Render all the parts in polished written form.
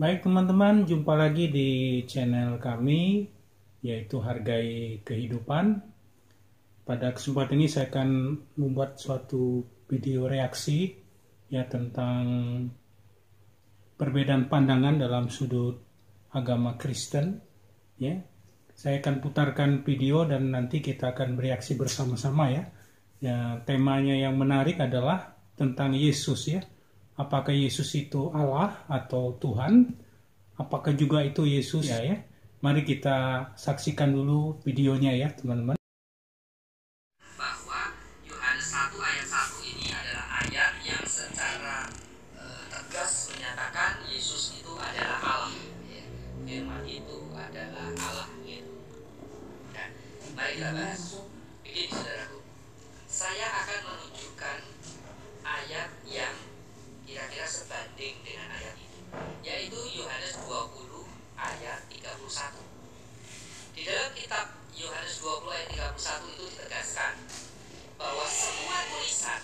Baik teman-teman, jumpa lagi di channel kami, yaitu Hargai Kehidupan. Pada kesempatan ini saya akan membuat suatu video reaksi ya tentang perbedaan pandangan dalam sudut agama Kristen. Ya, saya akan putarkan video dan nanti kita akan bereaksi bersama-sama ya. Ya, temanya yang menarik adalah tentang Yesus ya. Apakah Yesus itu Allah atau Tuhan? Apakah juga itu Yesus ya? Mari kita saksikan dulu videonya ya teman-teman. Bahwa Yohanes 1 ayat 1 ini adalah ayat yang secara tegas menyatakan Yesus itu adalah Allah ya. Firman itu adalah Allah gitu. Nah, mari kita bahas. Begini saudaraku, saya akan menunjukkan ayat yang kira-kira sebanding dengan ayat ini, yaitu Yohanes 20 ayat 31. Di dalam kitab Yohanes 20 ayat 31 itu ditegaskan bahwa semua tulisan,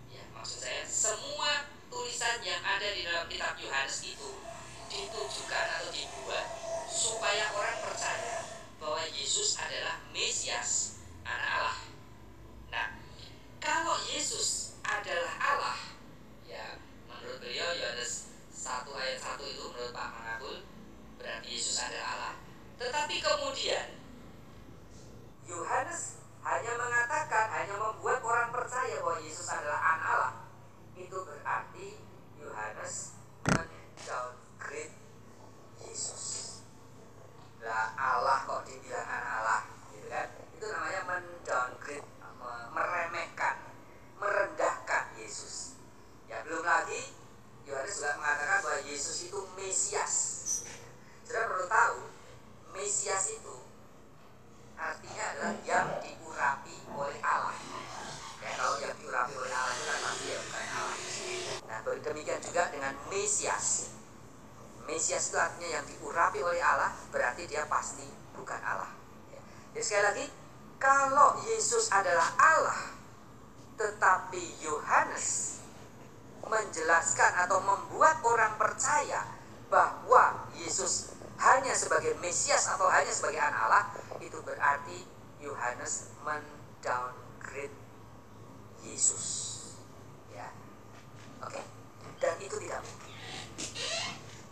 ya maksud saya semua tulisan yang ada di dalam kitab Yohanes itu ditujukan atau dibuat supaya orang percaya bahwa Yesus adalah Mesias, anak Allah. Nah, kalau Yesus adalah Allah, ya menurut beliau Yohanes 1 ayat 1 itu menurut Pak Mangabul berarti Yesus adalah Allah. Tetapi kemudian Yohanes hanya mengatakan, hanya membuat orang percaya bahwa Yesus adalah anak Allah. Itu berarti Yohanes men-downgrade Yesus. Lah Allah kok dibilang anak Allah, gitu kan? Itu namanya men-downgrade, meremehkan, merendahkan Yesus. Ya belum lagi Yohanes juga mengatakan bahwa Yesus itu Mesias. Saudara perlu tahu, Mesias itu artinya adalah yang diurapi oleh Allah. Ya kalau yang diurapi oleh Allah itu kan pasti ya bukan Allah. Nah demikian juga dengan Mesias. Mesias itu artinya yang diurapi oleh Allah, berarti dia pasti bukan Allah. Jadi sekali lagi, kalau Yesus adalah Allah, tetapi Yohanes menjelaskan atau membuat orang percaya bahwa Yesus hanya sebagai Mesias atau hanya sebagai anak Allah, itu berarti Yohanes men-downgrade Yesus. Ya, oke. Dan itu tidak mungkin.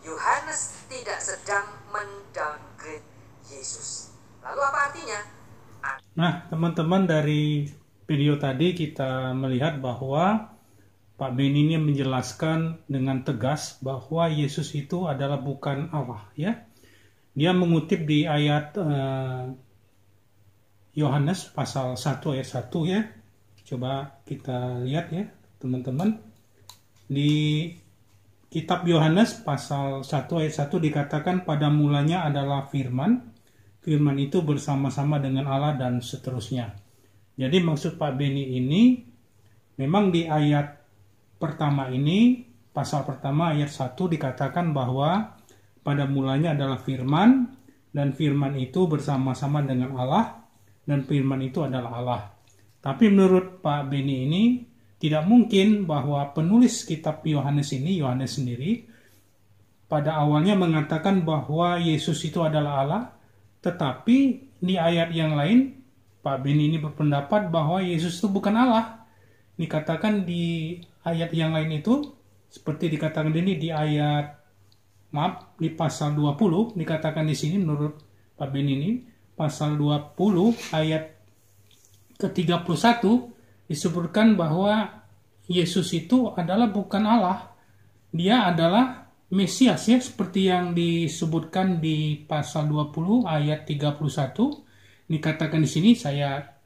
Yohanes tidak sedang men-downgrade Yesus. Lalu apa artinya? Nah, teman-teman, dari video tadi kita melihat bahwa Pak Beni ini menjelaskan dengan tegas bahwa Yesus itu adalah bukan Allah ya. Dia mengutip di ayat Yohanes pasal 1 ayat 1 ya. Coba kita lihat ya teman-teman. Di kitab Yohanes pasal 1 ayat 1 dikatakan pada mulanya adalah firman. Firman itu bersama-sama dengan Allah dan seterusnya. Jadi maksud Pak Beni ini memang di ayat pertama ini, pasal pertama ayat 1 dikatakan bahwa pada mulanya adalah firman, dan firman itu bersama-sama dengan Allah, dan firman itu adalah Allah. Tapi menurut Pak Beni ini, tidak mungkin bahwa penulis kitab Yohanes ini, Yohanes sendiri, pada awalnya mengatakan bahwa Yesus itu adalah Allah, tetapi di ayat yang lain, Pak Beni ini berpendapat bahwa Yesus itu bukan Allah. Dikatakan di ayat yang lain itu, seperti dikatakan ini di ayat, di pasal 20, dikatakan di sini menurut Pak Beni ini, pasal 20 ayat ke-31, disebutkan bahwa Yesus itu adalah bukan Allah. Dia adalah Mesias ya, seperti yang disebutkan di pasal 20 ayat 31. Dikatakan di sini,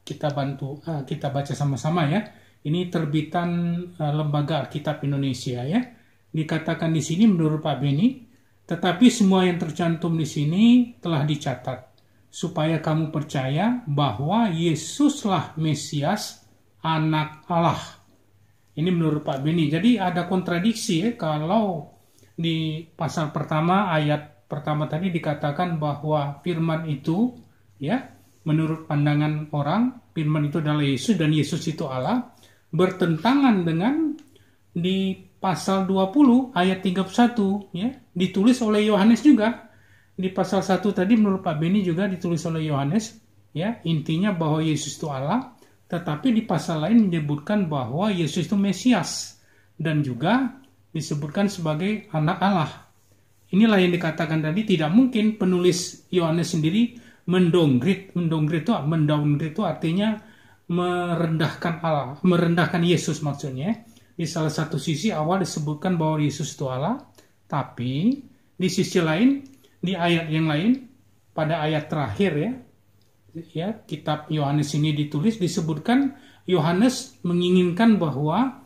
kita baca sama-sama ya. Ini terbitan Lembaga Alkitab Indonesia ya. Dikatakan di sini menurut Pak Beni, tetapi semua yang tercantum di sini telah dicatat supaya kamu percaya bahwa Yesuslah Mesias, anak Allah. Ini menurut Pak Beni. Jadi ada kontradiksi ya, kalau di pasal pertama ayat pertama tadi dikatakan bahwa firman itu ya, menurut pandangan orang, firman itu adalah Yesus dan Yesus itu Allah, bertentangan dengan di pasal 20 ayat 31 ya, ditulis oleh Yohanes juga. Di pasal 1 tadi menurut Pak Beni juga ditulis oleh Yohanes ya, intinya bahwa Yesus itu Allah, tetapi di pasal lain menyebutkan bahwa Yesus itu Mesias dan juga disebutkan sebagai anak Allah. Inilah yang dikatakan tadi, tidak mungkin penulis Yohanes sendiri mendowngrade itu artinya merendahkan Allah, merendahkan Yesus maksudnya. Di salah satu sisi awal disebutkan bahwa Yesus itu Allah, tapi di sisi lain, di ayat yang lain, pada ayat terakhir ya, kitab Yohanes ini ditulis, disebutkan Yohanes menginginkan bahwa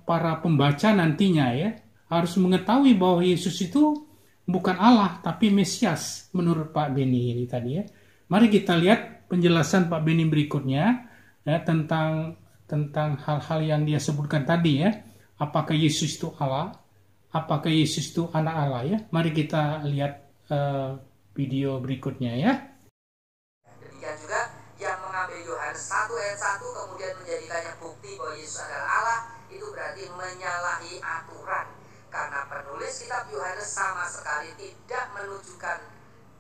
para pembaca nantinya ya harus mengetahui bahwa Yesus itu bukan Allah tapi Mesias menurut Pak Beni ini tadi ya. Mari kita lihat penjelasan Pak Beni berikutnya ya, tentang hal-hal yang dia sebutkan tadi ya. Apakah Yesus itu Allah? Apakah Yesus itu anak Allah ya? Mari kita lihat video berikutnya ya. Demikian juga yang mengambil Yohanes 1 ayat 1 kemudian menjadikannya bukti bahwa Yesus adalah Allah, itu berarti menyalahi aturan. Karena penulis kitab Yohanes sama sekali tidak menunjukkan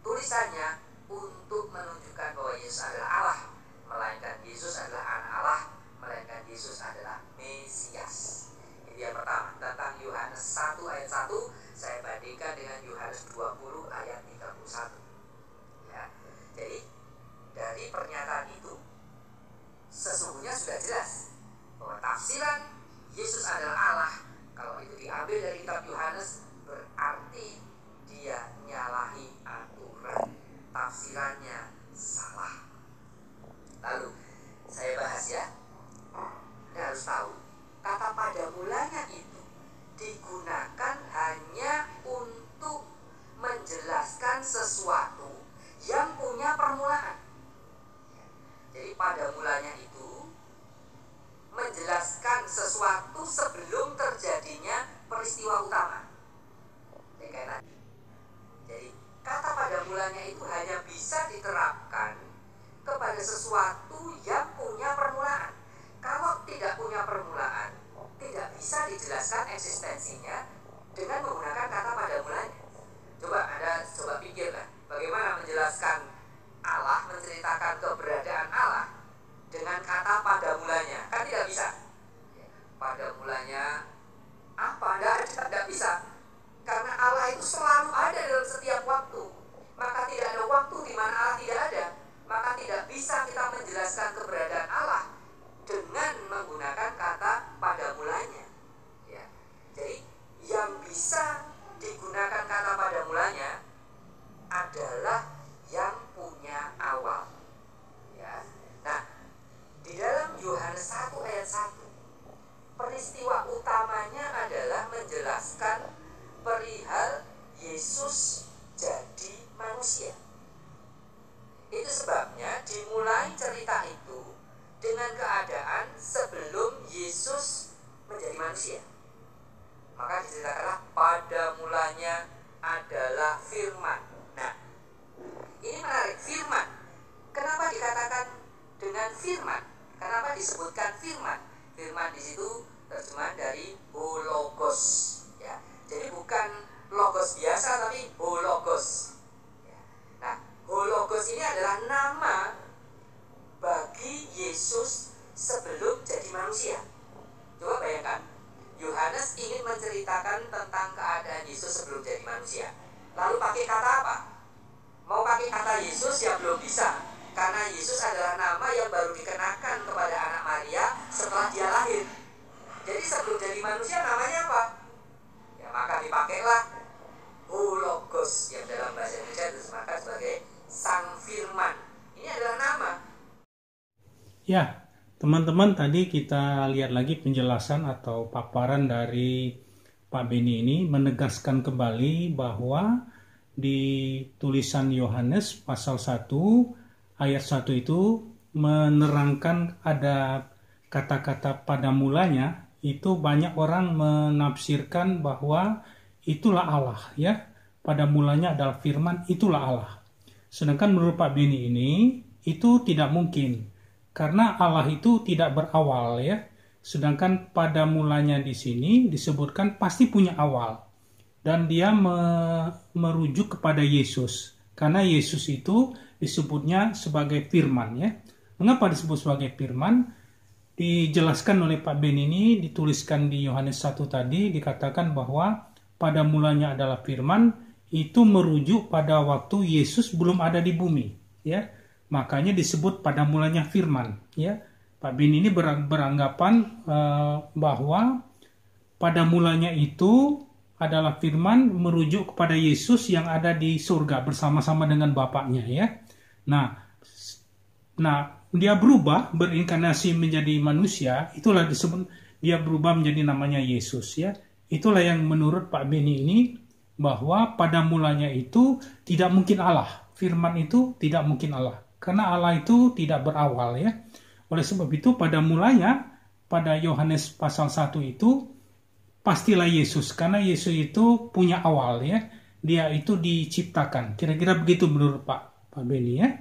tulisannya untuk menunjukkan bahwa Yesus adalah Allah, melainkan Yesus adalah anak Allah, melainkan Yesus adalah Mesias. Ini yang pertama tentang Yohanes 1 ayat 1, saya bandingkan dengan Yohanes 20 ayat 31. Ya. Jadi dari pernyataan itu sesungguhnya sudah jelas bahwa tafsiran Yesus adalah Allah, kalau itu diambil dari kitab Yohanes, berarti dia nyalahi aturan, tafsirannya salah. Lalu saya bahas ya, Anda harus tahu kata pada mulanya itu digunakan hanya untuk menjelaskan sesuatu yang punya permulaan. Jadi pada mulanya itu menjelaskan sesuatu sebelum terjadinya peristiwa utama. Jadi kata pada mulanya itu hanya bisa diterapkan kepada sesuatu yang punya permulaan. Kalau tidak punya permulaan, tidak bisa dijelaskan eksistensinya dengan menggunakan kata pada mulanya. Anda coba pikirkan, bagaimana menjelaskan Allah, menceritakan keberadaan Allah dengan kata pada mulanya, kan tidak bisa. Pada mulanya apa? Tidak bisa. Karena Allah itu selalu ada dalam setiap waktu. Maka tidak ada waktu di mana Allah tidak ada. Maka tidak bisa kita menjelaskan keberadaan Allah dengan menggunakan kata pada mulanya. Ya. Jadi yang bisa digunakan kata pada mulanya adalah yang punya awal. Ya. Nah, di dalam Yohanes 1 ayat 1, peristiwa utamanya adalah menjelaskan perihal Yesus jadi manusia. Itu sebabnya dimulai cerita itu dengan keadaan sebelum Yesus menjadi manusia. Maka diceritakanlah pada mulanya adalah firman. Nah, ini menarik, firman. Kenapa dikatakan dengan firman? Kenapa disebutkan firman? Firman di situ terjemahan dari hologos. Ya, jadi bukan logos biasa tapi hologos. Ya. Nah, hologos ini adalah nama bagi Yesus sebelum jadi manusia. Coba bayangkan, Yohanes ingin menceritakan tentang keadaan Yesus sebelum jadi manusia. Lalu pakai kata apa? Mau pakai kata Yesus ya belum bisa, karena Yesus adalah nama yang baru dikenakan kepada anak Maria setelah dia lahir. Jadi sebelum jadi manusia namanya apa? Ya maka dipakailah hologos yang dalam bahasa Indonesia disebutkan sebagai Sang Firman. Ini adalah nama. Ya, teman-teman, tadi kita lihat lagi penjelasan atau paparan dari Pak Beni ini menegaskan kembali bahwa di tulisan Yohanes pasal 1 ayat 1 itu menerangkan ada kata-kata pada mulanya. Itu banyak orang menafsirkan bahwa itulah Allah ya. Pada mulanya adalah firman, itulah Allah. Sedangkan menurut Pak Beni ini itu tidak mungkin. Karena Allah itu tidak berawal ya. Sedangkan pada mulanya di sini disebutkan pasti punya awal. Dan dia merujuk kepada Yesus. Karena Yesus itu disebutnya sebagai firman ya. Mengapa disebut sebagai firman? Dijelaskan oleh Pak Ben ini, dituliskan di Yohanes 1 tadi, dikatakan bahwa pada mulanya adalah firman, itu merujuk pada waktu Yesus belum ada di bumi ya. Makanya disebut pada mulanya firman ya. Pak Ben ini beranggapan bahwa pada mulanya itu adalah firman merujuk kepada Yesus yang ada di surga bersama-sama dengan Bapaknya ya. Nah, dia berubah berinkarnasi menjadi manusia, itulah disebut dia berubah menjadi namanya Yesus ya. Itulah yang menurut Pak Beni ini bahwa pada mulanya itu tidak mungkin Allah. Firman itu tidak mungkin Allah. Karena Allah itu tidak berawal ya. Oleh sebab itu pada mulanya, pada Yohanes pasal 1 itu, pastilah Yesus. Karena Yesus itu punya awal ya. Dia itu diciptakan. Kira-kira begitu menurut Pak Beni ya.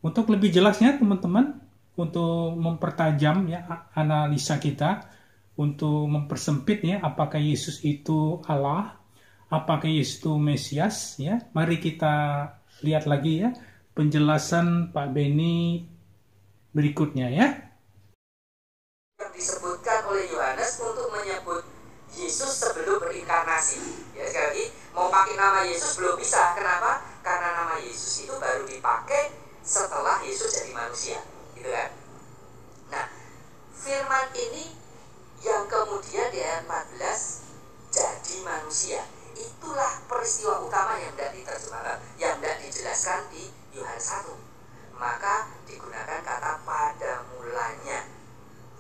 Untuk lebih jelasnya teman-teman, untuk mempertajam ya analisa kita, untuk mempersempit ya apakah Yesus itu Allah, apakah Yesus itu Mesias ya. Mari kita lihat lagi ya penjelasan Pak Beni berikutnya ya. Yang disebutkan oleh Yohanes untuk menyebut Yesus sebelum berinkarnasi. Ya, sekali lagi, mau pakai nama Yesus belum bisa. Kenapa? Karena nama Yesus itu baru dipakai setelah Yesus jadi manusia, gitu kan? Nah, firman ini yang kemudian di ayat 14 jadi manusia. Itulah peristiwa utama yang tidak diterjemahkan, yang tidak dijelaskan di Yohanes 1. Maka digunakan kata pada mulanya.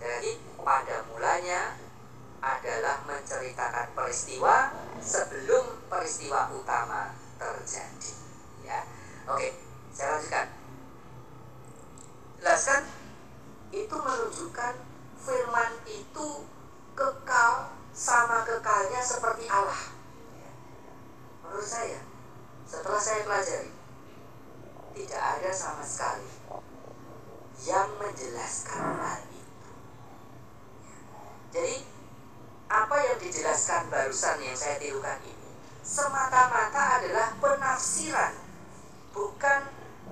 Jadi pada mulanya adalah menceritakan peristiwa sebelum peristiwa utama terjadi. Ya, oke, saya lanjutkan. Jelaskan itu menunjukkan firman itu kekal, sama kekalnya seperti Allah. Menurut saya, setelah saya pelajari, tidak ada sama sekali yang menjelaskan hal itu. Jadi, apa yang dijelaskan barusan yang saya tirukan ini semata-mata adalah penafsiran, bukan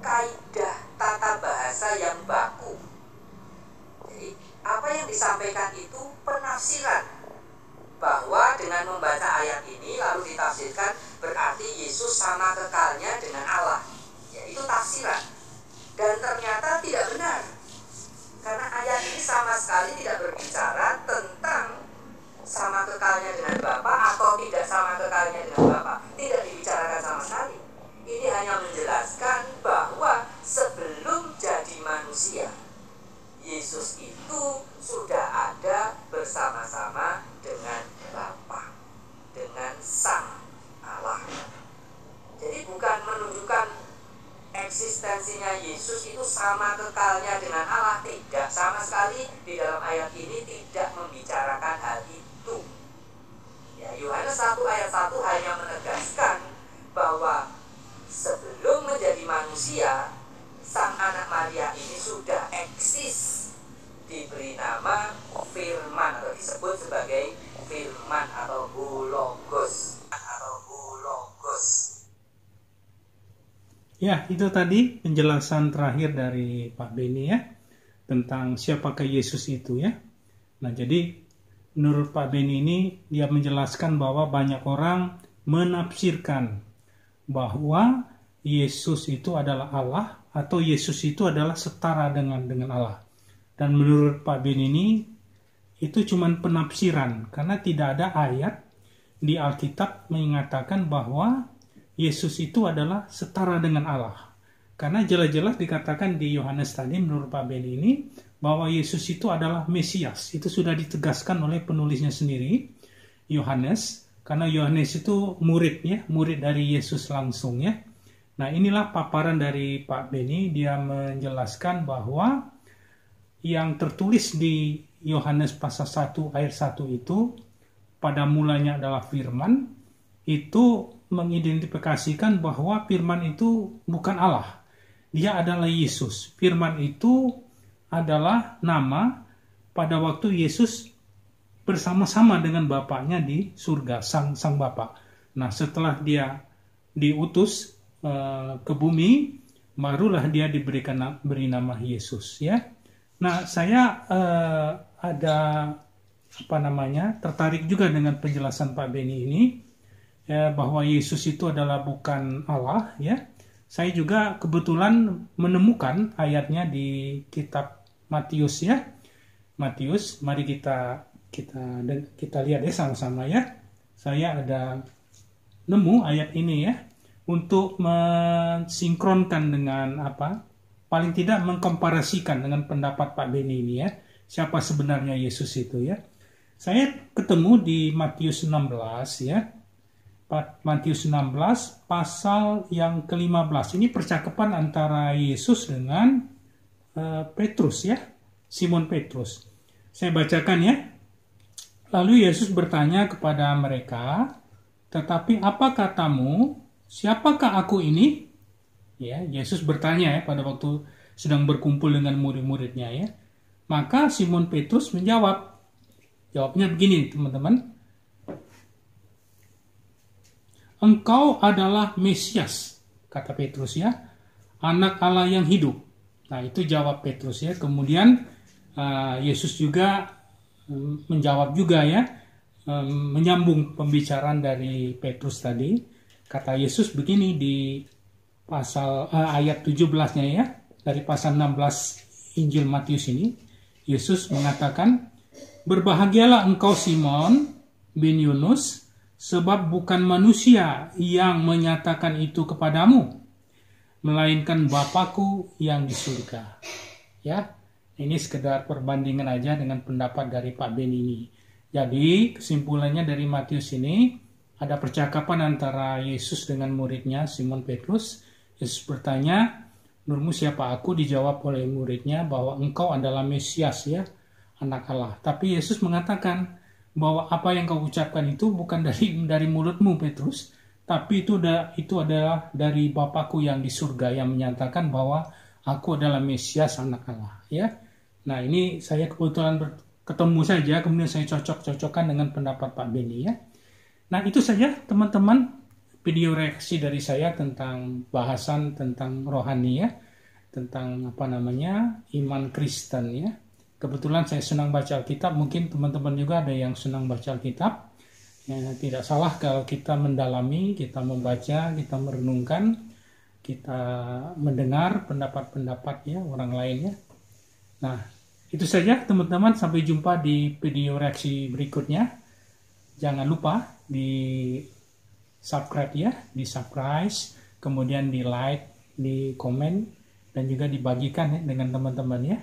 kaidah tata bahasa yang baku. Jadi, apa yang disampaikan itu penafsiran, bahwa dengan membaca ayat ini lalu ditafsirkan berarti Yesus sama kekalnya dengan Allah. Ya, itu tafsiran. Dan ternyata tidak benar. Karena ayat ini sama sekali tidak berbicara tentang sama kekalnya dengan Bapa atau tidak sama kekalnya dengan Bapa. Tidak dibicarakan sama sekali. Ini hanya menjelaskan bahwa sebelum jadi manusia, Yesus itu sudah ada bersama-sama dengan Bapa, dengan Sang Allah. Jadi bukan menunjukkan eksistensinya Yesus itu sama kekalnya dengan Allah. Tidak, sama sekali di dalam ayat ini tidak membicarakan hal itu. Ya, Yohanes 1 ayat 1 hanya menegaskan bahwa sebelum menjadi manusia, Sang Anak Maria ini sudah eksis, diberi nama Firman atau disebut sebagai Firman atau Logos. Ya, itu tadi penjelasan terakhir dari Pak Beni ya, tentang siapakah Yesus itu ya. Nah, jadi menurut Pak Beni ini, dia menjelaskan bahwa banyak orang menafsirkan bahwa Yesus itu adalah Allah, atau Yesus itu adalah setara dengan Allah. Dan menurut Pak Beni ini, itu cuma penafsiran, karena tidak ada ayat di Alkitab mengatakan bahwa Yesus itu adalah setara dengan Allah. Karena jelas-jelas dikatakan di Yohanes tadi menurut Pak Beni ini bahwa Yesus itu adalah Mesias. Itu sudah ditegaskan oleh penulisnya sendiri, Yohanes. Karena Yohanes itu murid dari Yesus langsung ya. Nah, inilah paparan dari Pak Beni. Dia menjelaskan bahwa yang tertulis di Yohanes pasal 1 ayat 1 itu pada mulanya adalah firman, itu mengidentifikasikan bahwa firman itu bukan Allah. Dia adalah Yesus. Firman itu adalah nama pada waktu Yesus bersama-sama dengan Bapaknya di surga, sang Bapa. Nah, setelah dia diutus ke bumi, barulah dia beri nama Yesus, ya. Nah, saya tertarik juga dengan penjelasan Pak Beni ini, bahwa Yesus itu adalah bukan Allah, ya. Saya juga kebetulan menemukan ayatnya di kitab Matius, ya. Matius, mari kita lihat ya sama-sama, ya. Saya ada nemu ayat ini, ya, untuk mensinkronkan dengan paling tidak mengkomparasikan dengan pendapat Pak Beni ini, ya. Siapa sebenarnya Yesus itu, ya. Saya ketemu di Matius 16, ya. Matius 16 pasal yang ke-15. Ini percakapan antara Yesus dengan Petrus, ya. Simon Petrus. Saya bacakan, ya. Lalu Yesus bertanya kepada mereka, "Tetapi apa katamu? Siapakah aku ini?" Ya, Yesus bertanya, ya, pada waktu sedang berkumpul dengan murid-muridnya, ya. Maka Simon Petrus menjawab. Jawabnya begini, teman-teman. "Engkau adalah Mesias," kata Petrus, ya, "Anak Allah yang hidup." Nah, itu jawab Petrus, ya. Kemudian Yesus juga menjawab juga, ya, menyambung pembicaraan dari Petrus tadi. Kata Yesus begini di pasal ayat 17-nya, ya, dari pasal 16 Injil Matius ini. Yesus mengatakan, "Berbahagialah engkau Simon bin Yunus, sebab bukan manusia yang menyatakan itu kepadamu, melainkan Bapakku yang di surga." Ya, ini sekedar perbandingan aja dengan pendapat dari Pak Ben ini. Jadi kesimpulannya dari Matius ini, ada percakapan antara Yesus dengan muridnya Simon Petrus. Yesus bertanya, "Menurutmu siapa aku?" Dijawab oleh muridnya bahwa engkau adalah Mesias, ya, Anak Allah. Tapi Yesus mengatakan bahwa apa yang kau ucapkan itu bukan dari mulutmu, Petrus, tapi itu adalah dari Bapakku yang di surga yang menyatakan bahwa aku adalah Mesias, Anak Allah, ya. Nah, ini saya kebetulan ketemu saja, kemudian saya cocok-cocokkan dengan pendapat Pak Beni, ya. Nah, itu saja teman-teman video reaksi dari saya tentang bahasan tentang rohani, ya, tentang iman Kristen, ya. Kebetulan saya senang baca Alkitab, mungkin teman-teman juga ada yang senang baca Alkitab. Ya, tidak salah kalau kita mendalami, kita membaca, kita merenungkan, kita mendengar pendapat-pendapat, ya, orang lainnya. Nah, itu saja teman-teman, sampai jumpa di video reaksi berikutnya. Jangan lupa di subscribe, ya, di subscribe, kemudian di like, di komen, dan juga dibagikan, ya, dengan teman-teman, ya,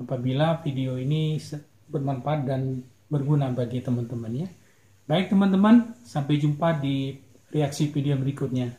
apabila video ini bermanfaat dan berguna bagi teman-teman, ya. Baik teman-teman, sampai jumpa di reaksi video berikutnya.